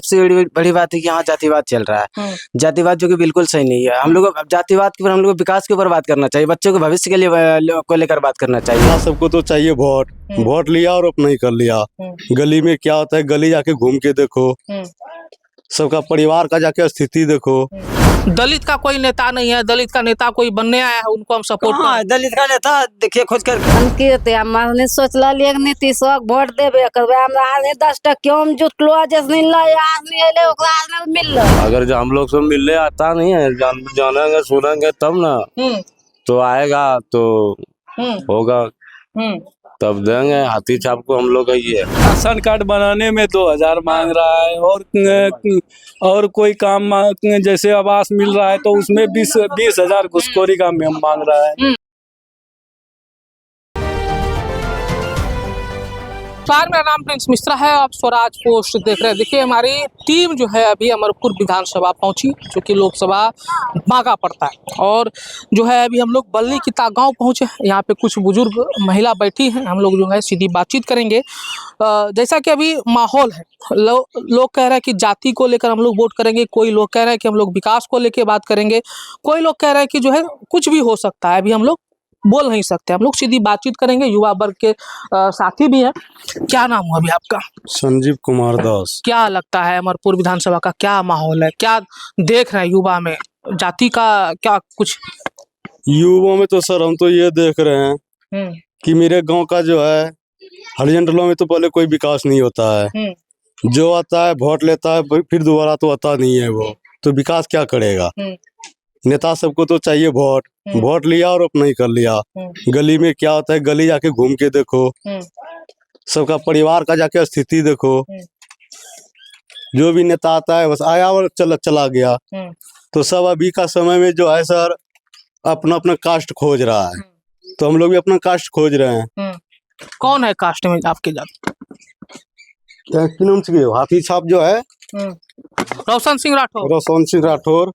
सबसे बड़ी बात है कि यहाँ जातिवाद चल रहा है। जातिवाद जो कि बिल्कुल सही नहीं है। हम लोग जातिवाद के ऊपर, हम लोग विकास के ऊपर बात करना चाहिए, बच्चों के भविष्य के लिए को लेकर बात करना चाहिए। सबको तो चाहिए वोट, वोट लिया और अपना ही कर लिया। गली में क्या होता है, गली जाके घूम के देखो, सबका परिवार का जाके स्थिति देखो। दलित का कोई नेता नहीं है, दलित का नेता कोई बनने आया है, उनको हम सपोर्ट कर। दलित का नेता देखिए खोज कर हमने सोचला नीतीश वोट देबे करबे, हमरा 10 क्यों जुटलो जैसे मिल। अगर जो हम लोग सब मिलने आता नहीं है, जानेंगे सुनेंगे तब ना, तो आएगा तो होगा, तब देंगे। हाथी छाप को हम लोग ये राशन कार्ड बनाने में 2000 मांग रहा है, और कोई काम जैसे आवास मिल रहा है तो उसमें 20,000 घुसखोरी का मांग रहा है। मेरा नाम प्रिंस मिश्रा है, आप स्वराज पोस्ट देख रहे हैं। देखिए हमारी टीम जो है अभी अमरपुर विधानसभा पहुंची, जो कि लोकसभा बागा पड़ता है, और जो है अभी हम लोग बल्ली की गांव पहुंचे। यहाँ पे कुछ बुजुर्ग महिला बैठी हैं, हम लोग जो है सीधी बातचीत करेंगे। जैसा कि अभी माहौल है, लोग कह रहे हैं कि जाति को लेकर हम लोग वोट करेंगे, कोई लोग कह रहे हैं कि हम लोग विकास को लेकर बात करेंगे, कोई लोग कह रहे हैं कि जो है कुछ भी हो सकता है, अभी हम लोग बोल नहीं सकते। हम लोग सीधी बातचीत करेंगे। युवा वर्ग के साथी भी हैं। क्या नाम हुआ अभी आपका? संजीव कुमार दास। क्या लगता है अमरपुर विधानसभा का क्या माहौल है, क्या देख रहे हैं युवा में, जाति का क्या कुछ? युवा में तो सर हम तो ये देख रहे हैं कि मेरे गांव का जो है हरिजन में तो पहले कोई विकास नहीं होता है। जो आता है वोट लेता है, फिर दोबारा तो आता नहीं है, वो तो विकास क्या करेगा। नेता सबको तो चाहिए वोट, वोट लिया और अपना ही कर लिया। गली में क्या होता है, गली जाके घूम के देखो, सबका परिवार का जाके स्थिति देखो। जो भी नेता आता है बस आया और चला गया। तो सब अभी का समय में जो है सर अपना अपना कास्ट खोज रहा है, तो हम लोग भी अपना कास्ट खोज रहे हैं। कौन है कास्ट में आपके जात? हाथी छाप जो है रोशन सिंह राठौर। रोशन सिंह राठौर,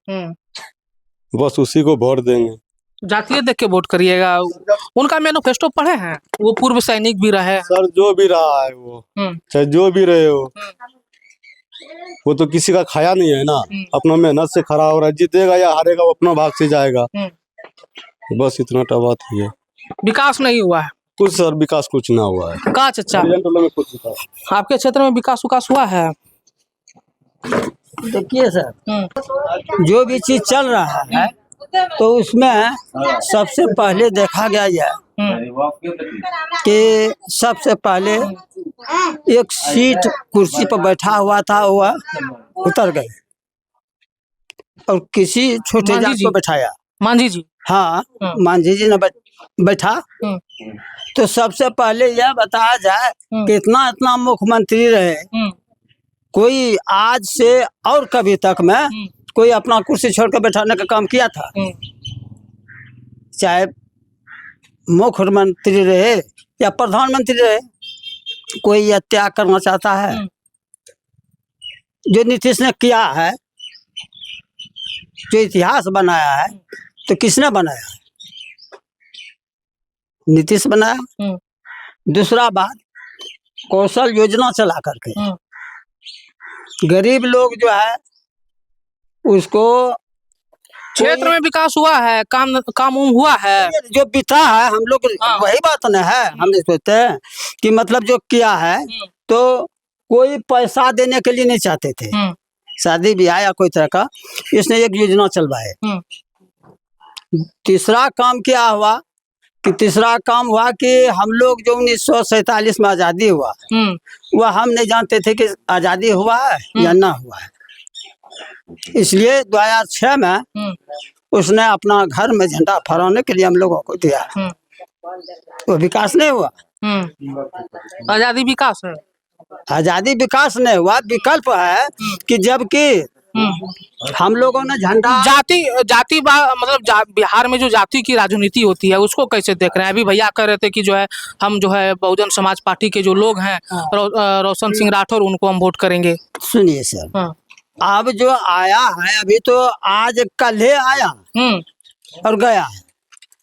बस उसी को वोट देंगे। जातीय देख के वोट करिएगा। उनका मैनिफेस्टो पढ़े हैं? वो पूर्व सैनिक भी रहे। सर जो भी रहा है वो, चाहे जो भी रहे हो, वो तो किसी का खाया नहीं है ना। अपना मेहनत से खड़ा हो रहा है, जीतेगा या हारेगा वो अपना भाग से जाएगा। बस इतना बात ही है। विकास नहीं हुआ है कुछ सर, विकास कुछ ना हुआ है। का चचा आपके क्षेत्र में विकास है? देखिए सर, जो भी चीज चल रहा है तो उसमें सबसे पहले देखा गया यह कि सबसे पहले एक सीट कुर्सी पर बैठा हुआ था, वह उतर गए और किसी छोटे जात को बैठाया। मांझी जी? हाँ, मांझी जी ने बैठा। तो सबसे पहले यह बताया जाए कि इतना मुख्यमंत्री रहे, कोई आज से और कभी तक में कोई अपना कुर्सी छोड़कर बैठाने का काम किया था? चाहे मुख्यमंत्री रहे या प्रधानमंत्री रहे, कोई यह त्याग करना चाहता है? जो नीतीश ने किया है, जो इतिहास बनाया है, तो किसने बनाया? नीतीश बनाया। दूसरा बात, कौशल योजना चला करके गरीब लोग जो है उसको क्षेत्र में विकास हुआ है, काम हुआ है। जो बीता है हम लोग वही बात न है। हम सोचते हैं कि मतलब जो किया है तो कोई पैसा देने के लिए नहीं चाहते थे, शादी ब्याह या कोई तरह का, इसने एक योजना चलवाए। तीसरा काम क्या हुआ कि हम लोग जो 1947 में आजादी हुआ, वह हम नहीं जानते थे कि आजादी हुआ है या ना हुआ है। इसलिए 2006 में उसने अपना घर में झंडा फहराने के लिए हम लोगों को दिया। तो विकास नहीं हुआ। आजादी विकास है? आजादी विकास नहीं हुआ, विकल्प है कि जबकि हम लोगों ने झंडा जाति मतलब बिहार में जो जाति की राजनीति होती है उसको कैसे देख रहे हैं? अभी भैया कह रहे थे कि जो है हम जो है बहुजन समाज पार्टी के जो लोग हैं, रोशन सिंह राठौर, उनको हम वोट करेंगे। सुनिए सर, अब जो आया है अभी तो आज कल ही आया और गया है।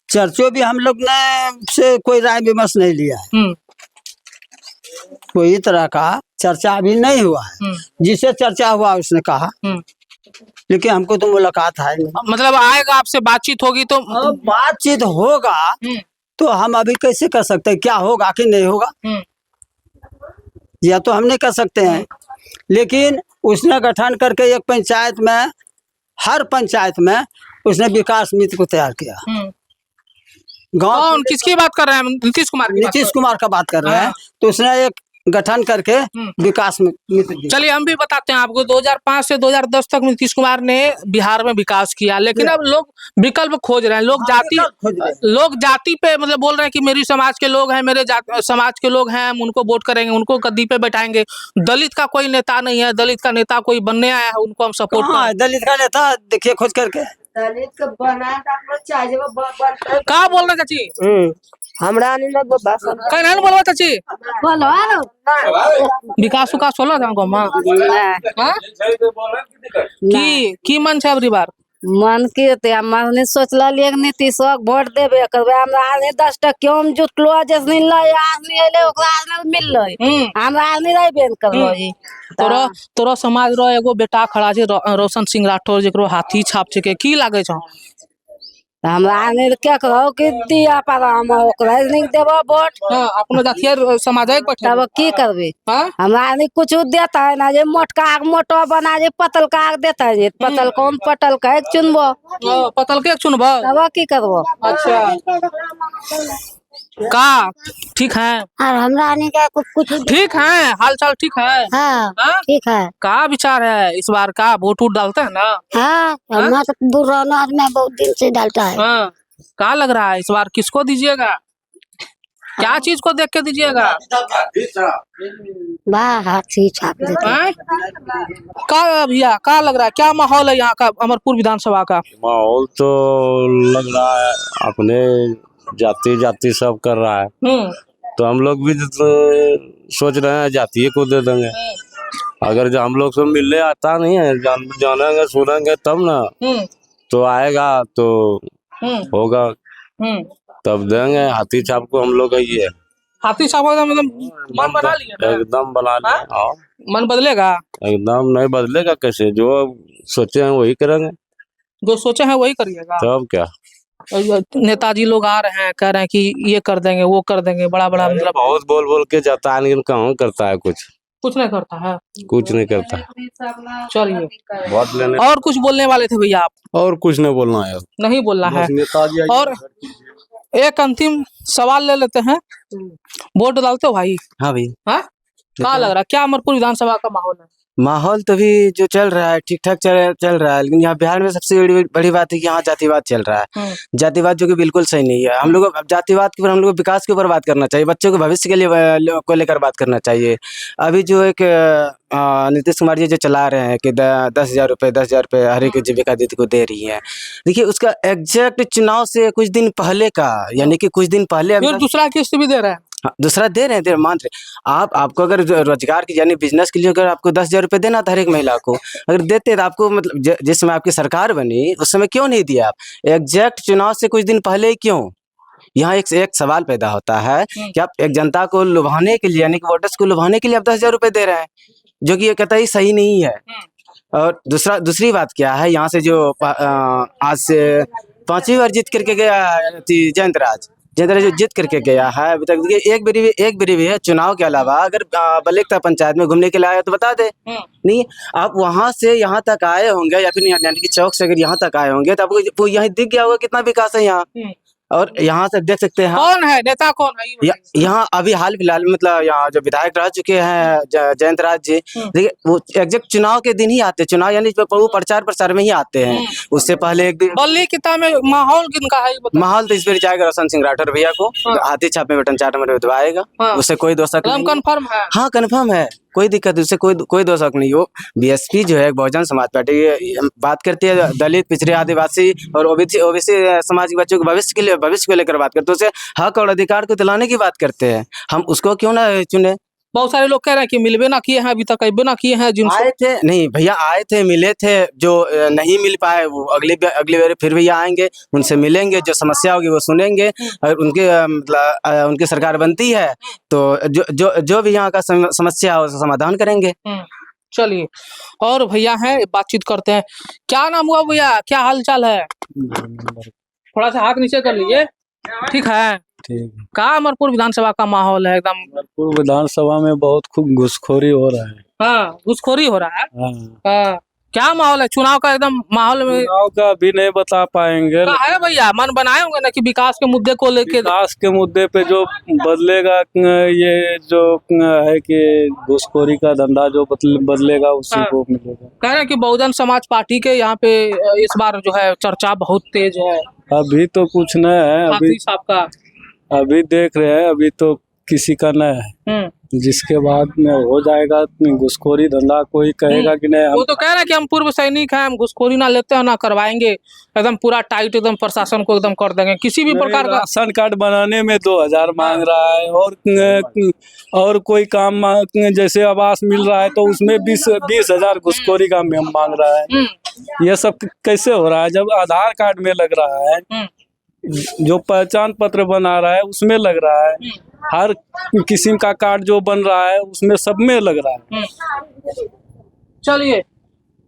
चर्चों भी हम लोग ने से कोई राय विमर्श नहीं लिया है। कोई तरह का चर्चा अभी नहीं हुआ है। जिससे चर्चा हुआ उसने कहा, लेकिन हमको तो मुलाकात है नहीं। मतलब आएगा, आपसे बातचीत होगी तो अब बातचीत होगा तो हम अभी कैसे कर सकते हैं क्या होगा कि नहीं होगा, या तो हम नहीं कर सकते हैं। लेकिन उसने गठन करके एक पंचायत में, हर पंचायत में उसने विकास मित्र को तैयार किया। गांव कौन, किसकी बात कर रहे हैं? नीतीश कुमार की बात नीतीश कुमार का बात कर रहे हैं। तो उसने एक गठन करके विकास मित्र दिया। चलिए हम भी बताते हैं आपको, 2005 से 2010 तक नीतीश कुमार ने बिहार में विकास किया, लेकिन अब लोग विकल्प खोज रहे हैं। लोग जाति पे मतलब बोल रहे हैं कि मेरी समाज के लोग हैं, मेरे समाज के लोग हैं, हम उनको वोट करेंगे, उनको गद्दी पे बैठाएंगे। दलित का कोई नेता नहीं है, दलित का नेता कोई बनने आया है, उनको हम सपोर्ट करें। दलित का नेता देखिए खोज करके दलित को बना का बोल रहे चाची? हमरा नहीं कहीं नहीं बोलवा चाची, विकास उकास होला गाँव में की मन छै अबरी बार? मन की हमने सोचल नीतीश वोट देवे करबे। हमरा आदमी 10 क्यों जुटलो जैसे आदमी अले ओकरा मिलले, हमरा आदमी रहबे न करलो जी। तोरा समाज रो एगो बेटा खड़ा छै रोशन सिंह राठौर, जेकरो हाथी छाप छै, की लागे छौ? हमरा आदमी क्या कहो कि दिया पर हम ओकरा नहीं देबो वोट। अपनो जातीय समाज तब की करबे? हमरा आदमी कुछ देता है ना, जे मोटका मोटो बना, जे पतल का देता है, जे पतल कौन पतल का एक चुनबो, पतल के चुनबो, तब की करबो? अच्छा का ठीक है? और हमरा नहीं का कुछ ठीक है, हाल चाल ठीक है। हाँ, ठीक है। का विचार है इस बार का? वोट उठ डालते हैं ना? हाँ, हमारा तो बुरा में बहुत दिन से डालता है। का लग रहा है इस बार किसको दीजिएगा? क्या चीज को देख के दीजिएगा? हाथी छाप देते। का भैया का लग रहा है, क्या माहौल है यहाँ का अमरपुर विधानसभा का? माहौल तो लग रहा है अपने जाति सब कर रहा है, तो हम लोग भी सोच रहे हैं जाति को दे देंगे। अगर जो हम लोग से मिलने आता नहीं है, जानेंगे सुनेंगे तब ना, तो आएगा तो होगा तब देंगे। हाथी छाप को हम लोग ये हाथी छाप मतलब मन बना लिया, एकदम बना लिया। मन बदलेगा? एकदम नहीं बदलेगा, कैसे? जो सोचे हैं वही करेंगे, जो सोचे हैं वही करिएगा। तब क्या? नेताजी लोग आ रहे हैं, कह रहे हैं कि ये कर देंगे वो कर देंगे, बड़ा बड़ा मतलब बहुत बोल के जाता है, लेकिन कहाँ करता है? कुछ नहीं करता है, कुछ नहीं करता। चलिए, वोट लेने और कुछ बोलने वाले थे भैया आप? और कुछ नहीं बोलना है, नहीं बोलना है। और एक अंतिम सवाल ले लेते हैं, वोट डालते हो भाई? हाँ भाई। हाँ, क्या लग रहा है, क्या अमरपुर विधानसभा का माहौल है? माहौल तो भी जो चल रहा है ठीक ठाक चल रहा है, लेकिन यहाँ बिहार में सबसे बड़ी बात है कि यहाँ जातिवाद चल रहा है। जातिवाद जो कि बिल्कुल सही नहीं है। हम लोग जातिवाद के ऊपर, हम लोग विकास के ऊपर बात करना चाहिए, बच्चों के भविष्य के लिए को लेकर बात करना चाहिए। अभी जो एक नीतीश कुमार जी जो चला रहे हैं कि 10,000 रुपये हर एक जीविका दीदी को दे रही है, देखिए उसका एग्जैक्ट चुनाव से कुछ दिन पहले का, यानी कि कुछ दिन पहले दूसरा किस्त भी दे रहे हैं। हाँ, दूसरा दे रहे हैं, मान रहे आपको अगर रोजगार की यानी बिजनेस के लिए अगर आपको 10,000 रुपये देना था हर एक महिला को, अगर देते तो आपको मतलब जिस समय आपकी सरकार बनी उस समय क्यों नहीं दिया आप? एग्जैक्ट चुनाव से कुछ दिन पहले ही क्यों? यहाँ एक सवाल पैदा होता है कि आप एक जनता को लुभाने के लिए, यानी कि वोटर्स को लुभाने के लिए आप 10,000 रुपये दे रहे हैं, जो कि ये कतई सही नहीं है। और दूसरी बात क्या है, यहाँ से जो आज से 5वीं बार जीत करके गया जयंत राज जो जीत करके गया है, अभी तक एक बारी भी है चुनाव के अलावा अगर बलेकता पंचायत में घूमने के लिए आया तो बता दे। नहीं, आप वहां से यहाँ तक आए होंगे, या फिर यानी कि चौक से अगर यहाँ तक आए होंगे तो आपको यहाँ दिख गया होगा कितना विकास है यहाँ। और यहाँ से देख सकते हैं कौन है नेता, कौन है यहाँ अभी हाल फिलहाल में, मतलब यहाँ जो विधायक रह चुके हैं जयंत राज जी, देखिए वो एग्जैक्ट चुनाव के दिन ही आते, चुनाव यानी वो प्रचार में ही आते हैं। उससे पहले एक दिन बल्ली कितना में माहौल किनका है? माहौल तो इस बार जाएगा रोशन सिंह राठौर भैया को, हाथी छाप में बटन 4 नंबर दबाएगा, उससे कोई दो शक नहीं। कन्फर्म है? हाँ कन्फर्म है, कोई दिक्कत उससे कोई दो शक नहीं हो। बीएसपी जो है बहुजन समाज पार्टी बात करती है दलित, पिछड़े, आदिवासी और ओबीसी समाज के बच्चों के भविष्य को लेकर बात करते हैं, उसे हक और अधिकार को दिलाने की बात करते हैं। हम उसको क्यों ना चुने? बहुत सारे लोग कह रहे हैं कि मिलबे ना किए हैं, अभी तक अबे ना किए हैं जिनसे। आए थे नहीं भैया, आए थे, मिले थे। जो नहीं मिल पाए वो अगली बार फिर भैया आएंगे, उनसे मिलेंगे, जो समस्या होगी वो सुनेंगे। अगर उनके मतलब उनकी सरकार बनती है तो जो भी यहाँ का समस्या है उसका समाधान करेंगे। चलिए, और भैया हैं, बातचीत करते हैं। क्या नाम हुआ भैया, क्या हाल चाल है? थोड़ा सा हाथ नीचे कर लीजिए, ठीक है। ठीक। का अमरपुर विधानसभा का माहौल है एकदम? अमरपुर विधानसभा में बहुत खूब घुसखोरी हो रहा है। हाँ, घुसखोरी हो रहा है। हाँ। हाँ, क्या माहौल है चुनाव का एकदम माहौल में? चुनाव का अभी नहीं बता पाएंगे। का है भैया, मन बनाए होंगे ना कि विकास के मुद्दे को लेके? विकास के मुद्दे पे जो बदलेगा, ये जो है कि घुसखोरी का धंधा जो बदलेगा उसी को मिलेगा। कह रहे हैं कि बहुजन समाज पार्टी के यहाँ पे इस बार जो है चर्चा बहुत तेज है। अभी तो कुछ नहीं है, अभी साहब का अभी देख रहे हैं, अभी तो किसी का नहीं है। जिसके बाद में हो जाएगा घुसखोरी धंधा, कोई कहेगा कि नहीं। वो तो कह रहे हैं कि हम पूर्व सैनिक हैं, हम घुसखोरी ना लेते हैं ना करवाएंगे, एकदम पूरा टाइट एकदम प्रशासन को एकदम कर देंगे किसी भी प्रकार का। राशन कार्ड बनाने में 2000 मांग रहा है, और कोई काम जैसे आवास मिल रहा है तो उसमें 20,000 घुसखोरी का मांग रहा है। ये सब कैसे हो रहा है जब आधार कार्ड में लग रहा है, जो पहचान पत्र बना रहा है उसमें लग रहा है, हर किस्म का कार्ड जो बन रहा है उसमें सब में लग रहा है। चलिए,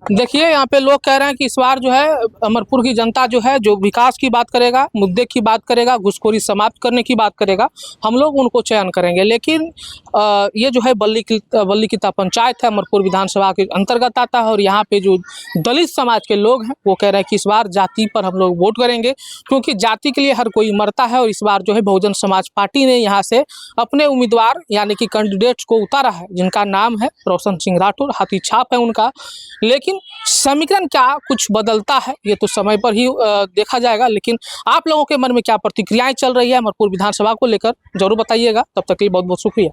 देखिए यहाँ पे लोग कह रहे हैं कि इस बार जो है अमरपुर की जनता जो है जो विकास की बात करेगा, मुद्दे की बात करेगा, घुसखोरी समाप्त करने की बात करेगा, हम लोग उनको चयन करेंगे। लेकिन ये जो है बल्ली किता पंचायत है, अमरपुर विधानसभा के अंतर्गत आता है, और यहाँ पे जो दलित समाज के लोग हैं वो कह रहे हैं कि इस बार जाति पर हम लोग वोट करेंगे, क्योंकि जाति के लिए हर कोई मरता है। और इस बार जो है बहुजन समाज पार्टी ने यहाँ से अपने उम्मीदवार यानी कि कैंडिडेट्स को उतारा है, जिनका नाम है रोशन सिंह राठौर, हाथी छाप है उनका। लेकिन समीकरण क्या कुछ बदलता है ये तो समय पर ही देखा जाएगा। लेकिन आप लोगों के मन में क्या प्रतिक्रियाएं चल रही है अमरपुर विधानसभा को लेकर, जरूर बताइएगा। तब तक के लिए बहुत बहुत शुक्रिया।